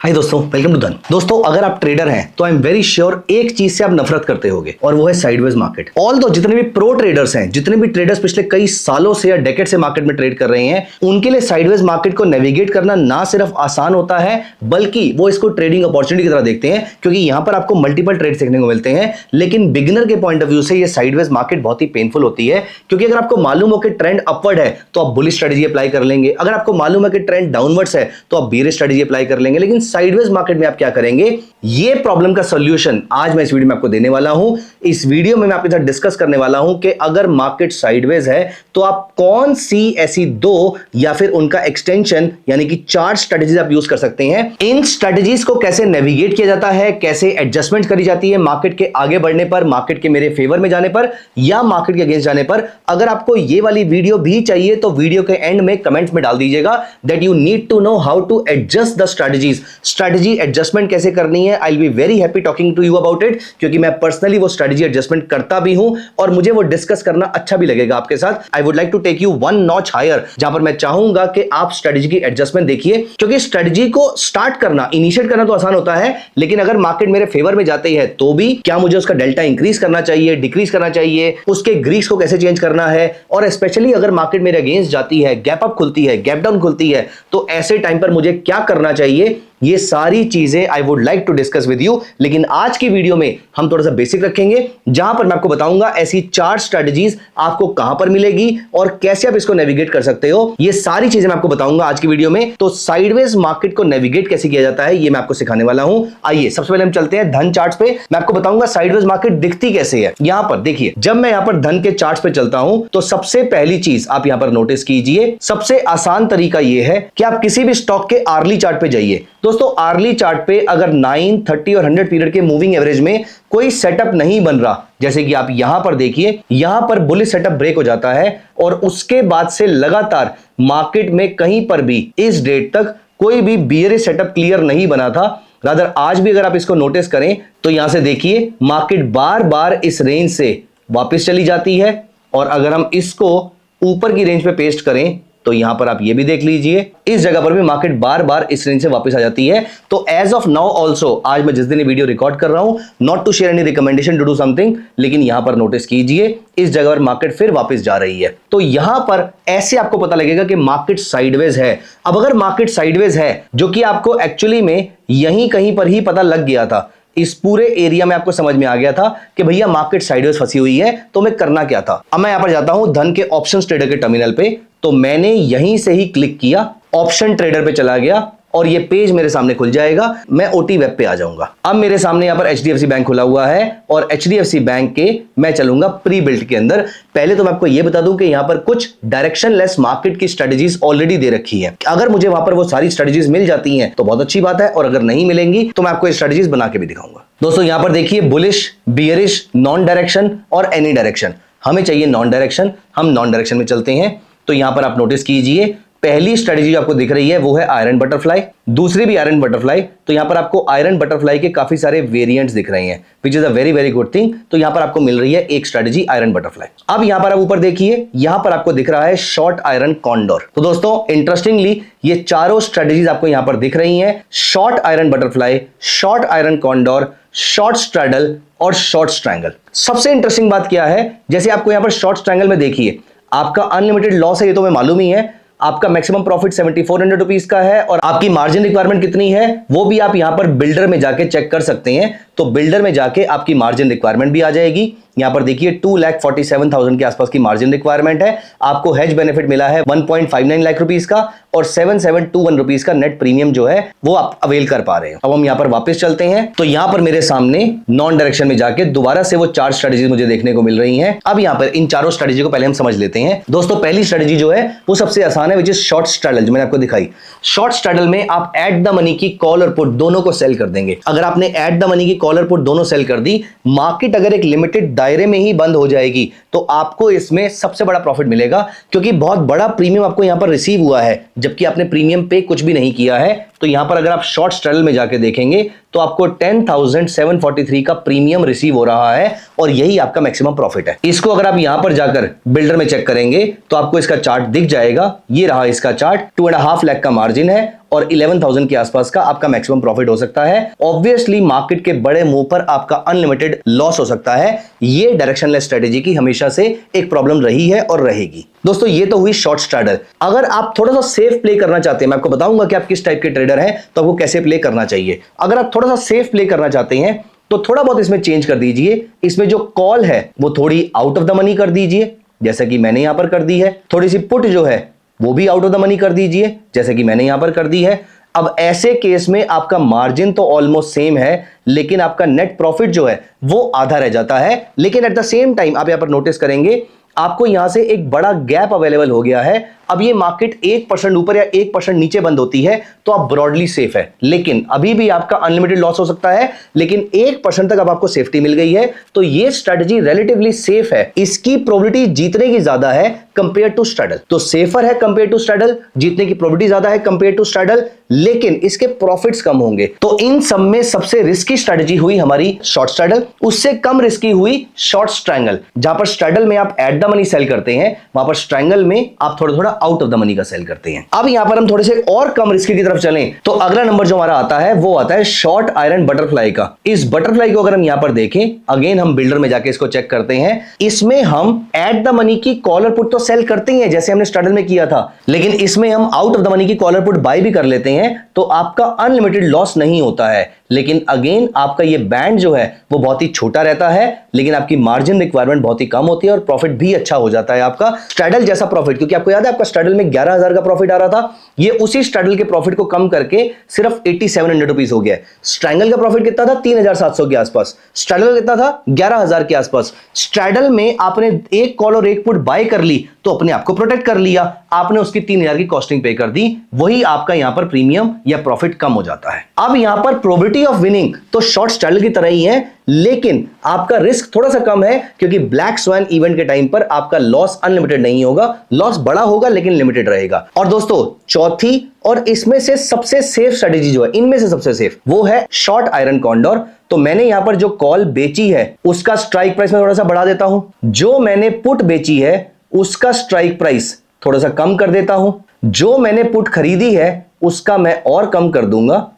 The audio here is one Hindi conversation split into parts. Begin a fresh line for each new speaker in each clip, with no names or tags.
हाय दोस्तों, वेलकम टू धन। दोस्तों, अगर आप ट्रेडर हैं तो आई एम वेरी श्योर एक चीज से आप नफरत करते होंगे और वो है साइडवेज मार्केट। ऑल दो जितने भी प्रो ट्रेडर्स हैं, जितने भी ट्रेडर्स पिछले कई सालों से या डेकेड से मार्केट में ट्रेड कर रहे हैं, उनके लिए साइडवेज मार्केट को नेविगेट करना ना सिर्फ आसान होता है बल्कि वो इसको ट्रेडिंग अपॉर्चुनिटी की तरह देखते हैं, क्योंकि यहां पर आपको मल्टीपल ट्रेड देखने को मिलते हैं। लेकिन बिगिनर के पॉइंट ऑफ व्यू से ये साइडवेज मार्केट बहुत ही पेनफुल होती है, क्योंकि अगर आपको मालूम हो कि ट्रेंड अपवर्ड है तो आप बुलिश स्ट्रेटजी अप्लाई कर लेंगे, अगर आपको मालूम है कि ट्रेंड डाउनवर्ड्स है तो आप बेरिश स्ट्रेटजी अप्लाई कर लेंगे। लेकिन साइडवेज मार्केट में आप क्या करेंगे, ये प्रॉब्लम का सॉल्यूशन आज मैं इस वीडियो में आपको देने वाला हूं। इस वीडियो में मैं आपके साथ डिस्कस करने वाला हूं कि अगर मार्केट साइडवेज है तो आप कौन सी ऐसी दो या फिर उनका एक्सटेंशन यानी कि चार स्ट्रेटजीज आप यूज कर सकते हैं। इन स्ट्रेटजीज को कैसे नेविगेट किया जाता है, कैसे एडजस्टमेंट करी जाती है मार्केट के आगे बढ़ने पर, मार्केट के मेरे फेवर में जाने पर या मार्केट के अगेंस्ट जाने पर। अगर आपको ये वाली वीडियो भी चाहिए तो वीडियो के एंड में कमेंट्स में डाल दीजिएगा that you need to know how to adjust the strategies. Strategy adjustment कैसे करनी है, I will be very happy talking to you about it, क्योंकि मैं पर्सनली वो स्ट्रेटजी एडजस्टमेंट करता भी हूं और मुझे वो डिस्कस करना अच्छा भी लगेगा आपके साथ। I would like to take you one notch higher, जहां पर मैं चाहूंगा कि आप स्ट्रेटजी की एडजस्टमेंट देखिए, क्योंकि स्ट्रेटजी को स्टार्ट करना, इनिशिएट करना तो आसान होता है, लेकिन अगर मार्केट मेरे फेवर में जाते हैं तो भी क्या मुझे उसका डेल्टा इंक्रीज करना चाहिए, डिक्रीज करना चाहिए, उसके ग्रीक्स को कैसे चेंज करना है, और स्पेशली अगर मार्केट मेरे अगेंस्ट जाती है, गैप अप खुलती है, गैप डाउन खुलती है, तो ऐसे टाइम पर मुझे क्या करना चाहिए, ये सारी चीजें I would like to discuss with you. लेकिन आज की वीडियो में हम थोड़ा सा बेसिक रखेंगे, जहां पर मैं आपको बताऊंगा ऐसी चार स्ट्रेटजीज आपको कहां पर मिलेगी और कैसे आप इसको नेविगेट कर सकते हो। ये सारी चीजें मैं आपको बताऊंगा आज की वीडियो में। तो साइडवेज मार्केट को नेविगेट कैसे किया जाता है ये मैं आपको सिखाने वाला हूं। आइए सबसे पहले हम चलते हैं धन चार्ट्स पे। मैं आपको बताऊंगा साइडवेज मार्केट दिखती कैसे है। यहां पर देखिए, जब मैं यहां पर धन के चार्ट्स पे चलता हूं तो सबसे पहली चीज आप यहां पर नोटिस कीजिए, सबसे आसान तरीका यह है कि आप किसी भी स्टॉक के आर्ली चार्ट पे जाइए। दोस्तों, आर्ली चार्ट पे अगर 9, 30 और 100 पीरियड के मूविंग एवरेज में कोई सेटअप नहीं बन रहा, जैसे कि आप यहां पर देखिए, यहां पर बुलिश सेटअप ब्रेक हो जाता है और उसके बाद से लगातार मार्केट में कहीं पर भी इस डेट तक कोई भी बियरिश सेटअप क्लियर नहीं बना था। रादर आज भी अगर आप इसको नोटिस करें तो यहां से देखिए मार्केट बार बार इस रेंज से वापस चली जाती है, और अगर हम इसको ऊपर की रेंज पे पेस्ट करें तो यहां पर आप ये भी देख लीजिए, इस जगह पर भी मार्केट बार बार इस रेंज से वापस आ जाती है। तो एज ऑफ नाउ ऑल्सो, आज मैं जिस दिन ये वीडियो रिकॉर्ड कर रहा हूं, not to share any recommendation to do something, लेकिन यहां पर नोटिस कीजिए इस जगह पर मार्केट फिर वापस जा रही है। तो यहां पर ऐसे आपको पता लगेगा कि मार्केट साइडवेज है। अब अगर मार्केट साइडवेज है, जो कि आपको एक्चुअली में यहीं कहीं पर ही पता लग गया था, इस पूरे एरिया में आपको समझ में आ गया था कि भैया मार्केट साइडवेज फंसी हुई है, तो मैं करना क्या था। अब मैं यहां पर जाता हूं धन के ऑप्शंस ट्रेडर के टर्मिनल पे, तो मैंने यहीं से ही क्लिक किया, ऑप्शन ट्रेडर पे चला गया और ये पेज मेरे सामने खुल जाएगा। मैं ओटी वेब पे आ जाऊंगा। अब मेरे सामने यहां पर एचडीएफसी बैंक खुला हुआ है और एचडीएफसी बैंक के मैं चलूंगा प्री बिल्ट के अंदर। पहले तो मैं आपको यह बता दूं कि यहां पर कुछ डायरेक्शन लेस मार्केट की स्ट्रेटजीज ऑलरेडी दे रखी है। अगर मुझे वहां पर वो सारी स्ट्रेटजीज मिल जाती हैं तो बहुत अच्छी बात है, और अगर नहीं मिलेंगी तो मैं आपको ये स्ट्रेटजीज बना के भी दिखाऊंगा। दोस्तों, यहां पर देखिए बुलिश, बियरिश, नॉन डायरेक्शन और एनी डायरेक्शन। हमें चाहिए नॉन डायरेक्शन, हम नॉन डायरेक्शन में चलते हैं। तो यहां पर आप नोटिस कीजिए, पहली स्ट्रेटजी जो आपको दिख रही है वो है आयरन बटरफ्लाई, दूसरी भी आयरन बटरफ्लाई। तो यहां पर आपको आयरन बटरफ्लाई के काफी सारे वेरिएंट्स दिख रहे हैं, which is a very very good thing. तो यहां पर आपको मिल रही है एक स्ट्रेटजी आयरन बटरफ्लाई। अब यहां पर आप ऊपर देखिए, यहां पर आपको दिख रहा है शॉर्ट आयरन कॉन्डोर। तो दोस्तों, इंटरेस्टिंगली ये चारों स्ट्रेटजीज आपको यहां पर दिख रही हैं, short iron butterfly, short iron condor, short straddle और शॉर्ट स्ट्रैंगल। सबसे इंटरेस्टिंग बात क्या है, जैसे आपको यहां पर शॉर्ट स्ट्रैंगल में देखिए, आपका अनलिमिटेड लॉस है, ये तो मैं मालूम ही है। आपका मैक्सिमम प्रॉफिट 7400 रुपीज का है और आपकी मार्जिन रिक्वायरमेंट कितनी है वो भी आप यहां पर बिल्डर में जाके चेक कर सकते हैं। तो बिल्डर में जाके आपकी मार्जिन रिक्वायरमेंट भी आ जाएगी। यहां पर देखिए 2,47,000 के आसपास की मार्जिन रिक्वायरमेंट है। आपको हेज बेनिफिट मिला है 1.59 लाख रुपीस का और 7721 रुपीस का नेट प्रीमियम जो है वो आप अवेल कर पा रहे हैं। अब हम यहां पर वापस चलते हैं, तो यहां पर मेरे सामने नॉन डायरेक्शन में जाके दोबारा से वो चार स्ट्रेटजीज मुझे देखने को मिल रही हैं। अब यहां पर इन चारों स्ट्रेटजी को पहले हम समझ लेते हैं। दोस्तों, पहली स्ट्रेटजी जो है वो सबसे आसान है, विच इज शॉर्ट स्ट्रैडल, जो मैंने आपको दिखाई। शॉर्ट स्ट्रैडल में आप एट द मनी की कॉल और पुट दोनों को सेल कर देंगे। अगर आपने एट द मनी की कॉल और पुट दोनों सेल कर दी, मार्केट अगर एक लिमिटेड दायरे में ही बंद हो जाएगी तो आपको इसमें सबसे बड़ा प्रॉफिट मिलेगा, क्योंकि बहुत बड़ा प्रीमियम आपको यहां पर रिसीव हुआ है, जबकि आपने प्रीमियम पे कुछ भी नहीं किया है। तो यहां पर अगर आप शॉर्ट स्ट्रैडल में जाके देखेंगे तो आपको 10,743 का प्रीमियम रिसीव हो रहा है और यही आपका मैक्सिमम प्रॉफिट है। इसको अगर आप यहां पर जाकर बिल्डर में चेक करेंगे तो आपको इसका चार्ट दिख जाएगा। ये रहा इसका चार्ट, 2.5 लाख का मार्जिन है और 11,000 के आसपास का आपका मैक्सिमम प्रॉफिट हो सकता है। ऑब्वियसली मार्केट के बड़े मुंह पर आपका अनलिमिटेड लॉस हो सकता है। ये डायरेक्शनलेस स्ट्रेटेजी की हमेशा से एक प्रॉब्लम रही है और रहेगी। दोस्तों ये तो हुई शॉर्ट स्ट्रैडल। अगर आप थोड़ा सा सेफ प्ले करना चाहते हैं, मैं आपको बताऊंगा कि आप किस टाइप के ट्रेडर हैं तो आपको कैसे प्ले करना चाहिए। अगर आप थोड़ा सा सेफ प्ले करना चाहते हैं तो थोड़ा बहुत इसमें चेंज कर दीजिए। इसमें जो कॉल है वो थोड़ी आउट ऑफ द मनी कर दीजिए, जैसा कि मैंने यहां पर कर दी है। थोड़ी सी पुट जो है वो भी आउट ऑफ द मनी कर दीजिए, जैसे कि मैंने यहां पर कर दी है। अब ऐसे केस में आपका मार्जिन तो ऑलमोस्ट सेम है, लेकिन आपका नेट प्रॉफिट जो है वो आधा रह जाता है। लेकिन एट द सेम टाइम आप यहां पर नोटिस करेंगे आपको यहां से एक बड़ा गैप अवेलेबल हो गया है। अब ये मार्केट 1% ऊपर या 1% नीचे बंद होती है तो आप ब्रॉडली सेफ है, लेकिन अभी भी आपका अनलिमिटेड लॉस हो सकता है। लेकिन 1% तक अब आपको सेफ्टी मिल गई है, तो ये स्ट्रेटजी रिलेटिवली सेफ है। इसकी प्रोबेबिलिटी जीतने की ज्यादा है कंपेयर टू स्ट्रैडल, तो सेफर है कंपेयर टू स्ट्रैडल, जीतने की प्रोबेबिलिटी ज्यादा है कंपेयर टू स्ट्रैडल, लेकिन इसके प्रॉफिट्स कम होंगे। तो इन सब में सबसे रिस्की स्ट्रेटजी हुई हमारी शॉर्ट स्ट्रैडल, उससे कम रिस्की हुई शॉर्ट स्ट्रैंगल। जहां पर स्ट्रैडल में आप एट द मनी सेल करते हैं, वहां पर स्ट्रैंगल में आप थोड़ा थोड़ा आउट ऑफ द मनी का सेल करते हैं। अब यहां पर हम थोड़े से और कम रिस्की की तरफ चलें तो अगला नंबर जो हमारा आता है वो आता है शॉर्ट आयरन बटरफ्लाई का। इस बटरफ्लाई को अगर हम यहां पर देखें, अगेन हम बिल्डर में जाके इसको चेक करते हैं। इसमें हम एट द मनी की कॉलर पुट तो सेल करते ही हैं जैसे हमने स्ट्रैडल में किया था, लेकिन इसमें हम आउट ऑफ द मनी की कॉलर पुट बाय भी कर लेते हैं, तो आपका अनलिमिटेड लॉस नहीं होता है। लेकिन अगेन आपका ये बैंड जो है वो बहुत ही छोटा रहता है, लेकिन आपकी मार्जिन रिक्वायरमेंट बहुत ही कम होती है और प्रॉफिट भी अच्छा हो जाता है आपका। स्ट्रैडल जैसा प्रॉफिट, क्योंकि आपको याद है आपका स्ट्रैडल में 11,000 का प्रॉफिट आ रहा था, ये उसी स्ट्रैडल के प्रॉफिट को कम करके सिर्फ 8700 रुपीस हो गया है। स्ट्रैंगल का प्रॉफिट कितना था? 3700 के आसपास। स्ट्रैडल कितना था? 11,000 के आसपास। स्ट्रैडल में आपने एक कॉल और एक पुट बाय कर ली तो अपने आप को प्रोटेक्ट कर लिया, आपने उसकी 3,000 की कॉस्टिंग पे कर दी, वही आपका यहां पर प्रीमियम या प्रॉफिट कम हो जाता है। अब यहां पर प्रोबेबिलिटी ऑफ विनिंग तो शॉर्ट स्ट्रैडल की तरह ही है, लेकिन आपका रिस्क थोड़ा सा कम है, क्योंकि ब्लैक स्वैन इवेंट के टाइम पर आपका लॉस अनलिमिटेड नहीं होगा, लॉस बड़ा होगा लेकिन लिमिटेड रहेगा। और दोस्तों चौथी और इसमें से सबसे सेफ स्ट्रेटेजी जो है, इनमें से सबसे सेफ, वो है शॉर्ट आयरन कॉन्डोर। तो मैंने यहां पर जो कॉल बेची है उसका स्ट्राइक प्राइस में थोड़ा सा बढ़ा देता हूं, जो मैंने पुट बेची है उसका स्ट्राइक प्राइस थोड़ा सा कम कर देता हूं, जो मैंने पुट खरीदी है उसका मैं और कम कर दूंगा,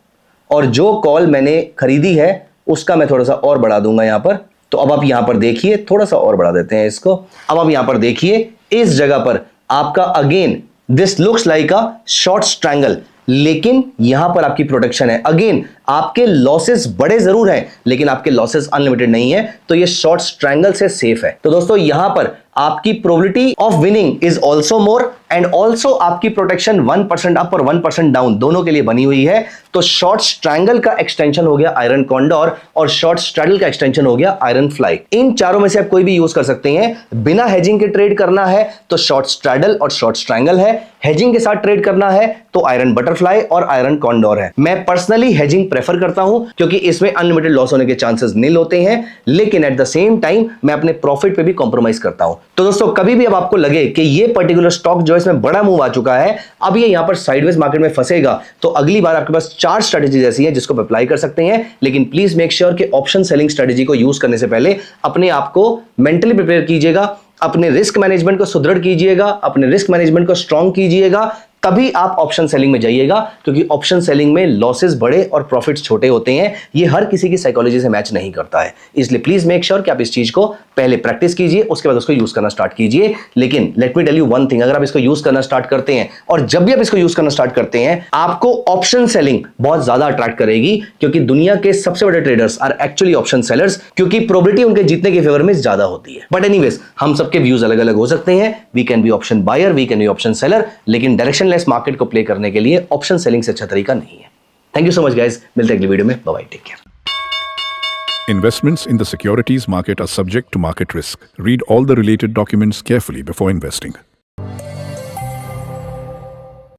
और जो कॉल मैंने खरीदी है उसका मैं थोड़ा सा और बढ़ा दूंगा यहां पर। तो अब आप यहां पर देखिए, थोड़ा सा और बढ़ा देते हैं इसको। अब आप यहां पर देखिए इस जगह पर आपका again this looks like a short strangle, लेकिन यहां पर आपकी प्रोटेक्शन है। अगेन आपके लॉसेस बड़े जरूर हैं, लेकिन आपके लॉसेस अनलिमिटेड नहीं है, तो ये शॉर्ट स्ट्रैंगल से सेफ है। तो दोस्तों यहां पर आपकी probability of winning is also more, and also आपकी प्रोटेक्शन 1% अप और 1% डाउन दोनों के लिए बनी हुई है। तो शॉर्ट स्ट्रैंगल का एक्सटेंशन हो गया आयरन कॉन्डोर और शॉर्ट स्ट्रैडल का एक्सटेंशन हो गया आयरन फ्लाई। इन चारों में से आप कोई भी यूज कर सकते हैं। बिना हेजिंग के ट्रेड करना है तो शॉर्ट स्ट्रैडल और शॉर्ट स्ट्रैंगल है, हेजिंग के साथ ट्रेड करना है तो आयरन बटरफ्लाई और आयरन कॉन्डोर है। मैं पर्सनली हेजिंग प्रेफर करता हूं, क्योंकि इसमें अनलिमिटेड लॉस होने के चांसेस नील होते हैं, लेकिन एट द सेम टाइम मैं अपने प्रॉफिट पे भी कॉम्प्रोमाइज करता हूं। तो दोस्तों कभी भी अब आपको लगे कि ये पर्टिकुलर स्टॉक जो है इसमें बड़ा मूव आ चुका है, अब ये यहां पर साइडवेज मार्केट में फंसेगा, तो अगली बार आपके पास 4 स्ट्रेटेजीज ऐसी हैं जिसको आप अप्लाई कर सकते हैं। लेकिन प्लीज मेक श्योर कि ऑप्शन सेलिंग स्ट्रेटेजी को यूज करने से पहले अपने आप को मेंटली प्रिपेयर कीजिएगा, अपने रिस्क मैनेजमेंट को सुदृढ़ कीजिएगा, अपने रिस्क मैनेजमेंट को स्ट्रांग कीजिएगा, तभी आप ऑप्शन सेलिंग में जाइएगा, क्योंकि ऑप्शन सेलिंग में लॉसेस बड़े और प्रॉफिट्स छोटे होते हैं। ये हर किसी की साइकोलॉजी से मैच नहीं करता है, इसलिए प्लीज मेक श्योर कि आप इस चीज को पहले प्रैक्टिस कीजिए, उसके बाद उसको यूज करना स्टार्ट कीजिए। लेकिन let me tell you one thing, अगर आप इसको यूज करना स्टार्ट करते हैं और जब भी आप इसको यूज करना स्टार्ट करते हैं, आपको ऑप्शन सेलिंग बहुत ज्यादा अट्रैक्ट करेगी, क्योंकि दुनिया के सबसे बड़े traders are actually option sellers, क्योंकि प्रोबेबिलिटी उनके जीतने के फेवर में ज्यादा होती है। बट एनीवेज हम सबके व्यूज अलग अलग हो सकते हैं, we can be option buyer, we can be option seller, लेकिन डायरेक्शनलेस मार्केट को प्ले करने के लिए ऑप्शन सेलिंग से अच्छा तरीका नहीं है। Thank you so much guys, मिलते हैं अगली वीडियो में, bye bye, take care.
Investments in the securities market are subject to market risk. Read all the related documents carefully before investing.